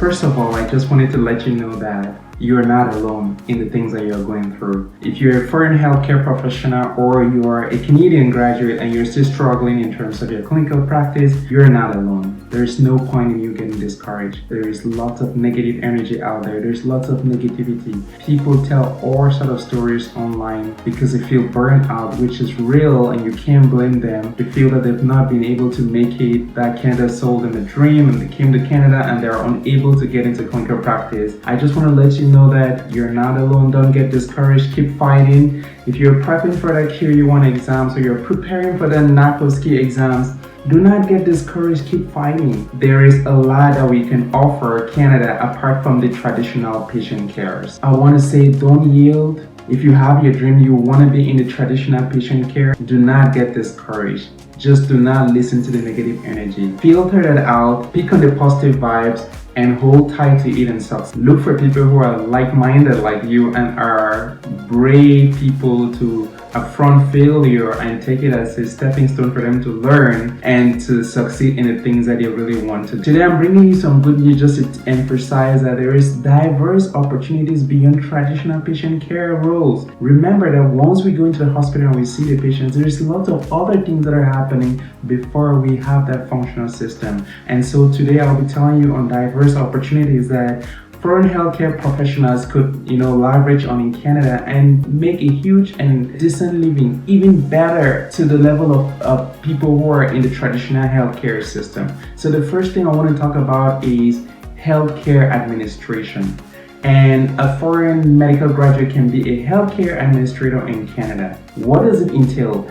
First of all, I just wanted to let you know that you're not alone in the things that you're going through. If you're a foreign healthcare professional or you're a Canadian graduate and you're still struggling in terms of your clinical practice, you're not alone. There's no point in you getting discouraged. There is lots of negative energy out there. There's lots of negativity. People tell all sorts of stories online because they feel burnt out, which is real, and you can't blame them. They feel that they've not been able to make it, that Canada sold them a dream and they came to Canada and they're unable to get into clinical practice. I just want to let you know that you're not alone. Don't get discouraged. Keep fighting. If you're prepping for that QE1 exams or you're preparing for the NACOSKI exams, do not get discouraged. Keep fighting. There is a lot that we can offer Canada apart from the traditional patient cares. I want to say don't yield. If you have your dream, you want to be in the traditional patient care, do not get discouraged. Just do not listen to the negative energy. Filter that out, pick on the positive vibes, and hold tight to it and sucks. Look for people who are like-minded like you and are brave people to affront failure and take it as a stepping stone for them to learn and to succeed in the things that they really want to. Today I'm bringing you some good news just to emphasize that there is diverse opportunities beyond traditional patient care roles. Remember that once we go into the hospital and we see the patients, there's lots of other things that are happening before we have that functional system. And so today I'll be telling you on diverse opportunities that foreign healthcare professionals could, leverage on in Canada and make a huge and decent living, even better to the level of people who are in the traditional healthcare system. So the first thing I want to talk about is healthcare administration. And a foreign medical graduate can be a healthcare administrator in Canada. What does it entail?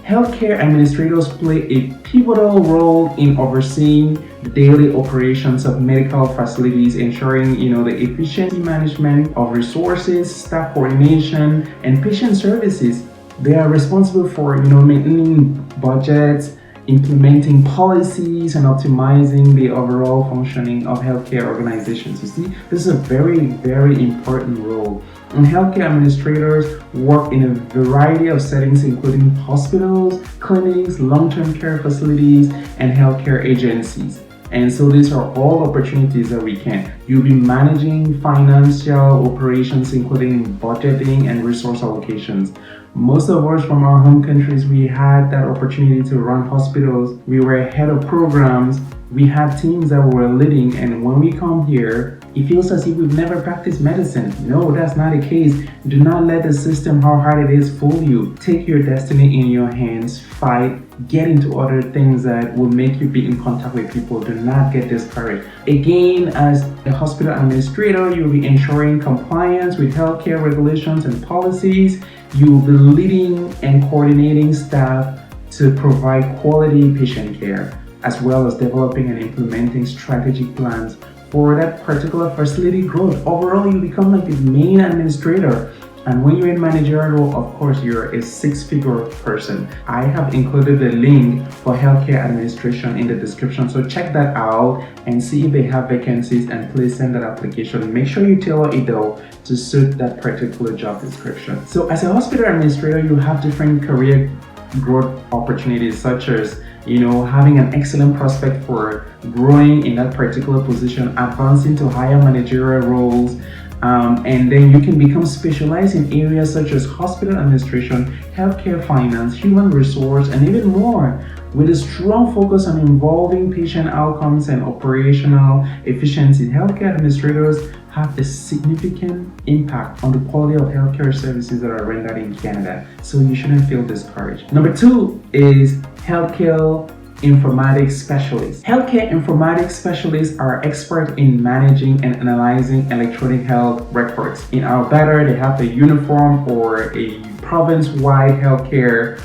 Healthcare administrators play a pivotal role in overseeing the daily operations of medical facilities, ensuring the efficiency management of resources, staff coordination, and patient services. They are responsible for maintaining budgets, implementing policies, and optimizing the overall functioning of healthcare organizations. You see, this is a very, very important role. And healthcare administrators work in a variety of settings, including hospitals, clinics, long-term care facilities, and healthcare agencies. And so these are all opportunities that we can. You'll be managing financial operations, including budgeting and resource allocations. Most of us from our home countries, we had that opportunity to run hospitals. We were head of programs. We had teams that were leading, and when we come here, it feels as if we've never practiced medicine. No, that's not the case. Do not let the system, how hard it is, fool you. Take your destiny in your hands, fight, get into other things that will make you be in contact with people. Do not get discouraged. Again, as a hospital administrator, you'll be ensuring compliance with healthcare regulations and policies. You'll be leading and coordinating staff to provide quality patient care, as well as developing and implementing strategic plans for that particular facility growth. Overall, you become like the main administrator. And when you're in managerial role, of course, you're a six-figure person. I have included the link for healthcare administration in the description. So check that out and see if they have vacancies and please send that application. Make sure you tailor it though to suit that particular job description. So as a hospital administrator, you have different career growth opportunities, such as having an excellent prospect for growing in that particular position, advancing to higher managerial roles, and then you can become specialized in areas such as hospital administration, healthcare finance, human resource, and even more. With a strong focus on involving patient outcomes and operational efficiency, healthcare administrators have a significant impact on the quality of healthcare services that are rendered in Canada. So you shouldn't feel discouraged. Number two is healthcare informatics specialists. Healthcare informatics specialists are experts in managing and analyzing electronic health records. In Alberta, they have a uniform or a province-wide healthcare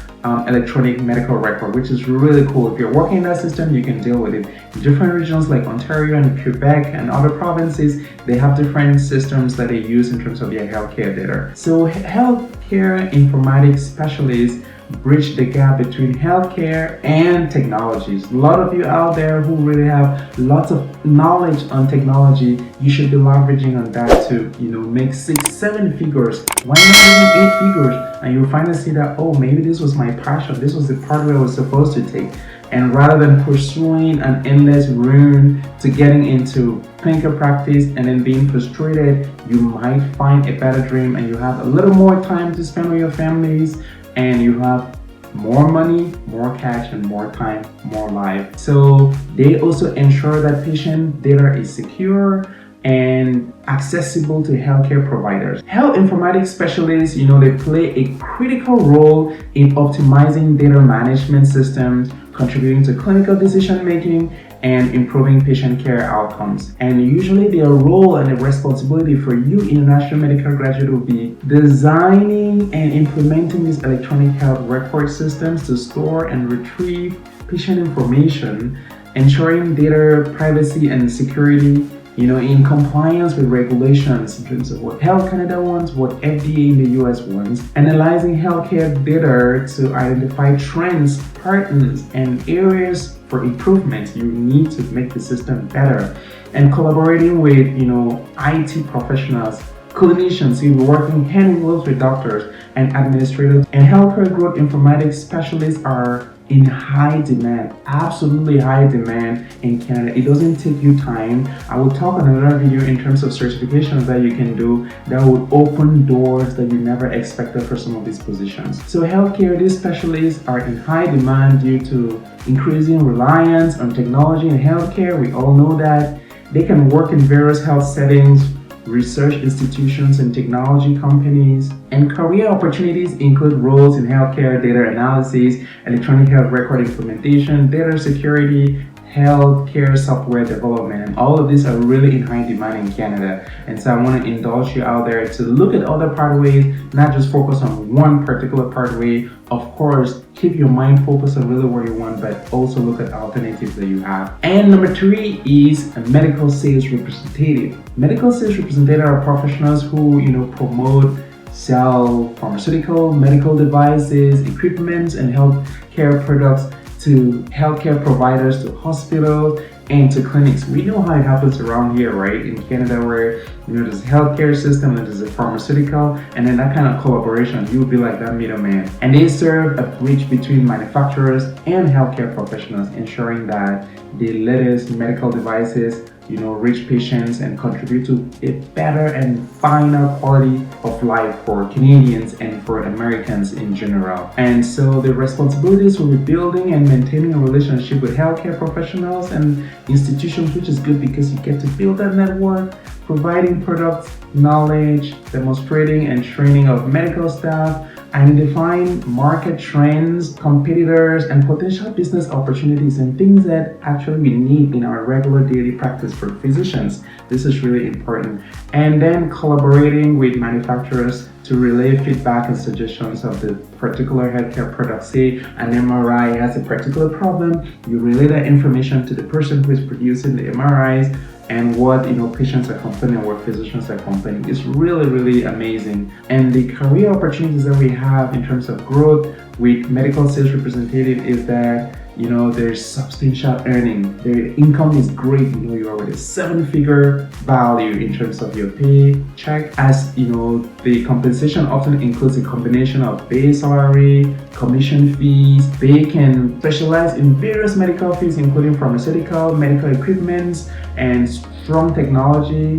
electronic medical record, which is really cool. If you're working in that system, you can deal with it. In different regions like Ontario and Quebec and other provinces, they have different systems that they use in terms of their healthcare data. So healthcare informatics specialists bridge the gap between healthcare and technologies. A lot of you out there who really have lots of knowledge on technology, you should be leveraging on that to make 6-7 figures. Why not even 8 figures? And you'll finally see that, oh, maybe this was my passion. This was the part where I was supposed to take. And rather than pursuing an endless run to getting into clinical practice and then being frustrated, you might find a better dream and you have a little more time to spend with your families, and you have more money, more cash, and more time, more life. So they also ensure that patient data is secure and accessible to healthcare providers. Health informatics specialists, they play a critical role in optimizing data management systems, contributing to clinical decision making, and improving patient care outcomes. And usually their role and the responsibility for you, international medical graduate, will be designing and implementing these electronic health record systems to store and retrieve patient information, ensuring data privacy and security, in compliance with regulations in terms of what Health Canada wants, what FDA in the US wants, analyzing healthcare data to identify trends, patterns, and areas for improvement. You need to make the system better, and collaborating with, IT professionals, clinicians. You'll be working hand in glove with doctors and administrators, and healthcare growth informatics specialists are in high demand, absolutely high demand in Canada. It doesn't take you time. I will talk on another video in terms of certifications that you can do that would open doors that you never expected for some of these positions. So healthcare, these specialists are in high demand due to increasing reliance on technology in healthcare. We all know that. They can work in various health settings, research institutions, and technology companies. And career opportunities include roles in healthcare, data analysis, electronic health record implementation, data security, healthcare software development, and all of these are really in high demand in Canada. And so I want to indulge you out there to look at other pathways, not just focus on one particular pathway. Of course, keep your mind focused on really what you want, but also look at alternatives that you have. And number 3 is a medical sales representative. Medical sales representatives are professionals who, promote, sell pharmaceutical, medical devices, equipment, and healthcare products to healthcare providers, to hospitals, and to clinics. We know how it happens around here, right? In Canada, where there's a healthcare system and there's a pharmaceutical, and then that kind of collaboration, you would be like that middleman. And they serve a bridge between manufacturers and healthcare professionals, ensuring that the latest medical devices reach patients and contribute to a better and finer quality of life for Canadians and for Americans in general. And so the responsibilities will be building and maintaining a relationship with healthcare professionals and institutions, which is good because you get to build that network, providing products, knowledge, demonstrating and training of medical staff, identifying market trends, competitors, and potential business opportunities, and things that actually we need in our regular daily practice for physicians. This is really important. And then collaborating with manufacturers to relay feedback and suggestions of the particular healthcare product. Say an MRI has a particular problem, you relay that information to the person who is producing the MRIs, and what patients are complaining, what physicians are complaining. It's really, really amazing. And the career opportunities that we have in terms of growth with medical sales representative is that there's substantial earning. The income is great. You are with a 7-figure value in terms of your paycheck. As the compensation often includes a combination of base salary, commission fees. They can specialize in various medical fields, including pharmaceutical, medical equipment, and strong technology,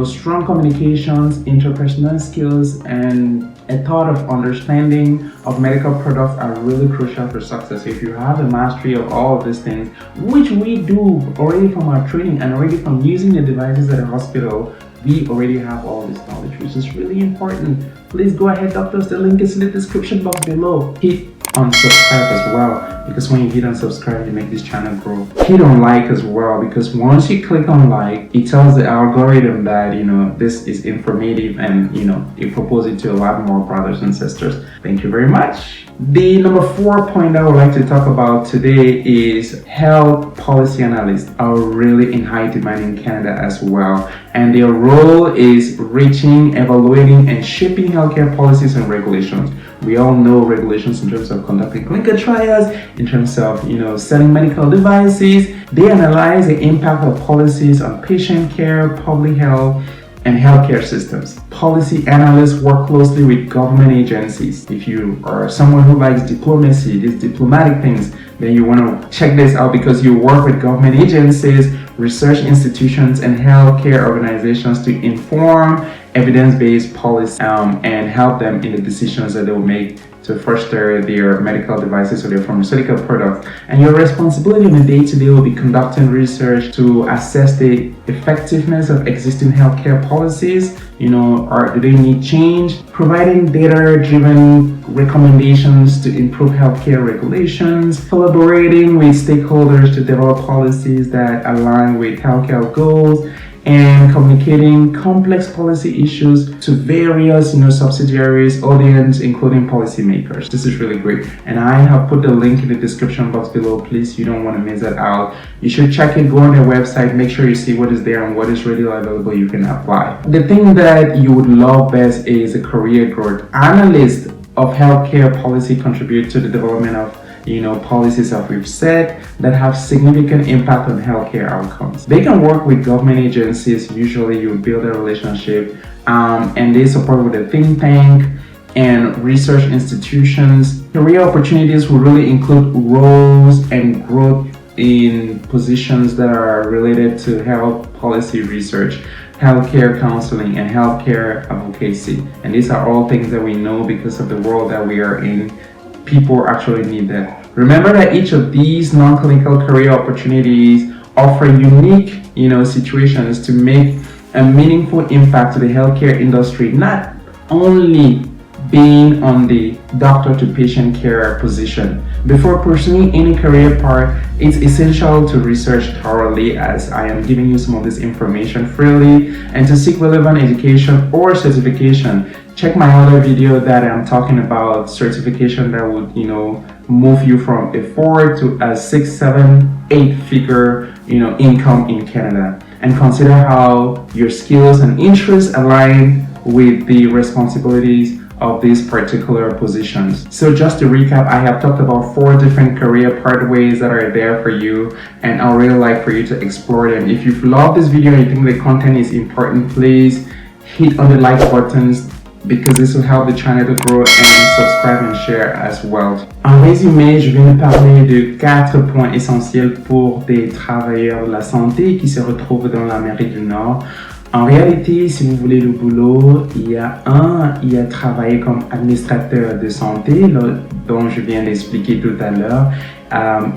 strong communications, interpersonal skills, and a thought of understanding of medical products are really crucial for success. If you have a mastery of all of these things, which we do already from our training and already from using the devices at a hospital, we already have all this knowledge, which is really important. Please go ahead, doctors. The link is in the description box below. Hit on subscribe as well, because when you hit on subscribe, you make this channel grow. Hit on like as well, because once you click on like, it tells the algorithm that this is informative, and it proposes it to a lot more brothers and sisters. Thank you very much. The number 4 point I would like to talk about today is health policy analysts are really in high demand in Canada as well. And their role is reaching, evaluating, and shaping healthcare policies and regulations. We all know regulations in terms of conducting clinical trials, in terms of selling medical devices. They analyze the impact of policies on patient care, public health, and healthcare systems. Policy analysts work closely with government agencies. If you are someone who likes diplomacy, these diplomatic things, then you want to check this out because you work with government agencies, research institutions, and healthcare organizations to inform evidence-based policy and help them in the decisions that they will make to foster their medical devices or their pharmaceutical products. And your responsibility on a day-to-day will be conducting research to assess the effectiveness of existing healthcare policies. Do they need change? Providing data-driven recommendations to improve healthcare regulations, collaborating with stakeholders to develop policies that align with healthcare goals, and communicating complex policy issues to various subsidiaries, audience, including policymakers. This is really great, and I have put the link in the description box below. Please, you don't want to miss that out. You should check it, go on their website, make sure you see what is there and what is really available. You can apply. The thing that you would love best is a career growth. Analysts of healthcare policy contribute to the development of policies that we've set that have significant impact on healthcare outcomes. They can work with government agencies. Usually you build a relationship and they support with a think tank and research institutions. Career opportunities will really include roles and growth in positions that are related to health policy research, healthcare counseling, and healthcare advocacy. And these are all things that we know because of the world that we are in. People actually need that. Remember that each of these non-clinical career opportunities offer unique, situations to make a meaningful impact to the healthcare industry, not only being on the doctor to patient care position. Before pursuing any career path, it's essential to research thoroughly, as I am giving you some of this information freely, and to seek relevant education or certification. Check my other video that I'm talking about certification that would, move you from a 4 to a 6, 7, 8 figure, income in Canada. And consider how your skills and interests align with the responsibilities of these particular positions. So just to recap, I have talked about 4 different career pathways that are there for you, and I would really like for you to explore them. If you've loved this video and you think the content is important, please hit on the like buttons, because this will help the channel to grow, and subscribe and share as well. En résumé, je viens de parler de 4 points essentiels pour des travailleurs de la santé qui se retrouvent dans l'Amérique du Nord. En réalité, si vous voulez le boulot, il y a travailler comme administrateur de santé, dont je viens d'expliquer tout à l'heure,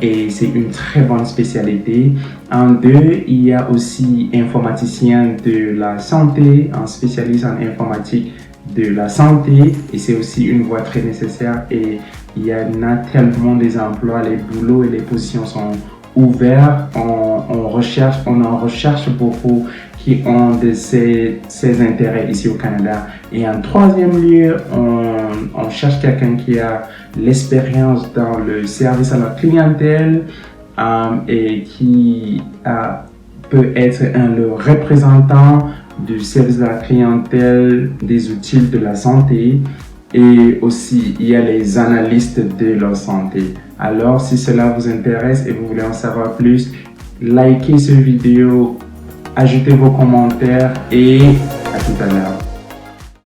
et c'est une très bonne spécialité. En 2, il y a aussi informaticien de la santé, un spécialiste en informatique de la santé, et c'est aussi une voie très nécessaire, et il y en a tellement des emplois, les boulots et les positions sont ouverts. On en recherche beaucoup qui ont ces intérêts ici au Canada. Et en 3e lieu, on cherche quelqu'un qui a l'expérience dans le service à la clientèle et qui peut être le représentant du service à la clientèle des outils de la santé. Et aussi, il y a les analystes de la santé. Alors, si cela vous intéresse et vous voulez en savoir plus, likez cette vidéo, ajoutez vos commentaires et à tout à l'heure.